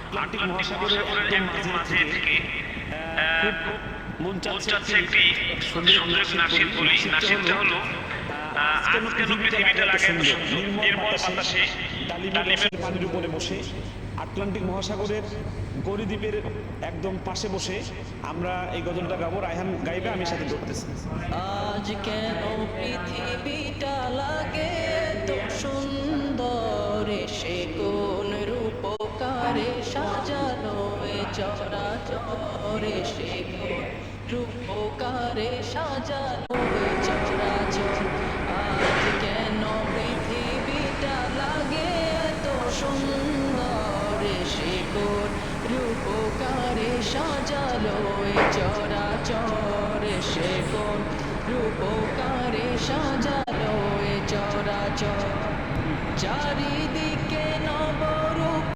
Atlantic মহাসাগরের একদম মাঝে থেকে খুব মন চাচ্ছে একটি সুন্দর নাসির বলি। নাসিরটা হলো আজকের পৃথিবীটা লাগে এত সুন্দর নির্মল বাতাসে ডালিমের পানির উপরে বসে আটলান্টিক মহাসাগরের গৌরী দ্বীপের একদম পাশে বসে আমরা এই গজলটা গাবো। রায়হান গাইবে, আমি সাথে ধরতেছি। আজ কেন পৃথিবীটা লাগে এত সুন্দর, সে কোন রূপকারে সাজানো এ চরাচর, সে কোন রূপকারে সাজানো এ চরাচর। আজ কেন পৃথিবীটা লাগে এত সুন্দর, সে কোন রূপকারে সাজালো এ চরাচর, সে কোন রূপকারে সাজালো এ চরাচর। চারিদিকে নবরূপ